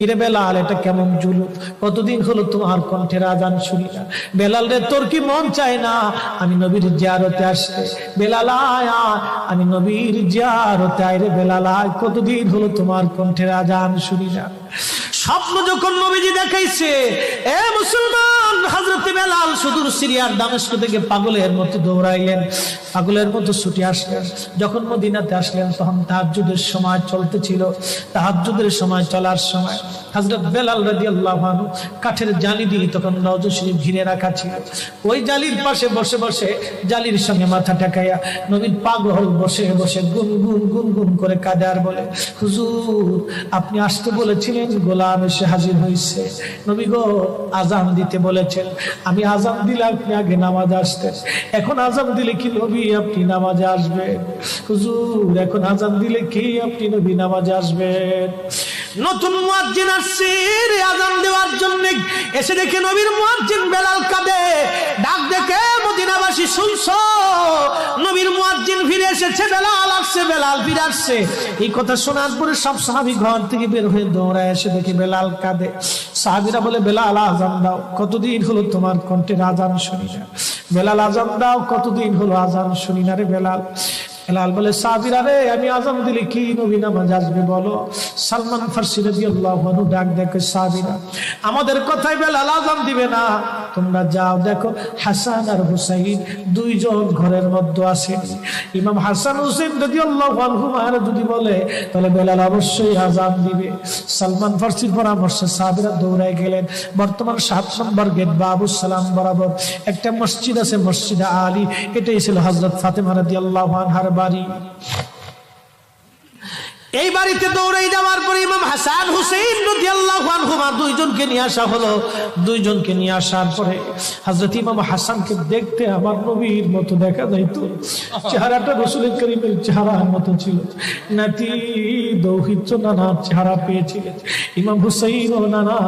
রে বেলাল, এটা কেমন জুলুম? কতদিন হলো তোমার কণ্ঠের আজান শুনি না। বেলাল রে, তোর কি মন চায় না আমি নবীর জিয়ারতে আসতে? বেলাল আয়, আমি নবীর জিয়ারতে আয় রে বেলাল আয়, কতদিন হলো তোমার কণ্ঠের আজান শুনি না। স্বপ্ন যখন নবীজি দেখাইছে, এ মুসলমান, হযরত বেলাল সুদূর সিরিয়ার দামেস্ক থেকে পাগলের মতো দৌড়াইলেন, পাগলের মতো ছুটে আসলেন। যখন মদিনাতে আসলেন তখন তাহাজ্জুদের সময় চলতেছিল। তাহাজ্জুদের সময় চলার সময় হযরত বেলাল রাদিয়াল্লাহু আনহু কাঠের জালি দিয়ে তখন রওজা শরীফ ঘিরে রাখা ছিল। ওই জালির পাশে বসে বসে জালির সঙ্গে মাথা ঠেকাইয়া নবীর পাগল বসে বসে গুনগুন গুনগুন করে কাঁদে আর বলে, হুজুর আপনি আসতে বলেছিলেন, গোলাম এসে হাজির হয়েছে। নবী গো, আজান দিতে বলেছেন, আমি আজান দিলে আপনি আগে নামাজে আসতেন, এখন আজান দিলে কি নবী আপনি নামাজে আসবেন? হুজুর এখন আজান দিলে কি আপনি নবী নামাজে আসবেন? নতুন মুয়াজ্জিন আসছে আজান দেওয়ার জন্য, এসে দেখে নবীর মুয়াজ্জিন বেলাল কাঁদে। ডাক দেখে মদিনাবাসী শুনছো, নবীর মুয়াজ্জিন ফিরে এসেছে, বেলাল আসছে, বেলাল ফিরে আসছে। এই কথা শোনার পরে সব সাহাবী ঘর থেকে বের হয়ে দৌড়ায় এসে দেখে বেলাল কাঁদে। সাহাবীরা বলে, বেলাল আজান দাও, কতদিন হলো তোমার কণ্ঠের আজান শুনি না। বেলাল আজান দাও, কতদিন হলো আজান শুনি না রে বেলাল। বেলাল বলে, সাহাবীরা রে, আমি আজান দিলে কি নবী নামাজ আসবে বলো? সালমান ফারসি রাদিয়াল্লাহু আনহু ডাক দেখে, সাহাবীরা আমাদের কথাই বেলাল আজান দিবে না, তোমরা যাও দেখো হাসান আর হুসাইন দুইজন ঘরের মধ্যে আছেন। ইমাম হাসান হুসাইন রাদিয়াল্লাহু আনহুমা যদি বলে তাহলে বেলাল অবশ্যই আজান দিবে। সালমান ফারসির পরামর্শে সাহাবীরা দৌড়ায় গেলেন। বর্তমান 7 নম্বর গেট বাবুস সালাম বরাবর একটা মসজিদ আছে, মসজিদে আলী। এটাই ছিল হযরত ফাতেমা রাদিয়াল্লাহু আনহার বাড়ি। এই বাড়িতে দৌড়ে যাওয়ার পরে ইমাম হাসান হুসাইন রাদিয়াল্লাহু আনহুমা দুইজনকে নিয়ে আসা হলো। দুইজনকে নিয়ে আসার পরে হযরত ইমাম হাসানকে দেখতে আমার নবীর মতো দেখা যাইতো, চেহারাটা রাসূল করিমের চেহারার মতো ছিল। নাতি দৌহিত্র নানা চেহারা পেয়েছিলেন। ইমাম হুসাইন ও নানা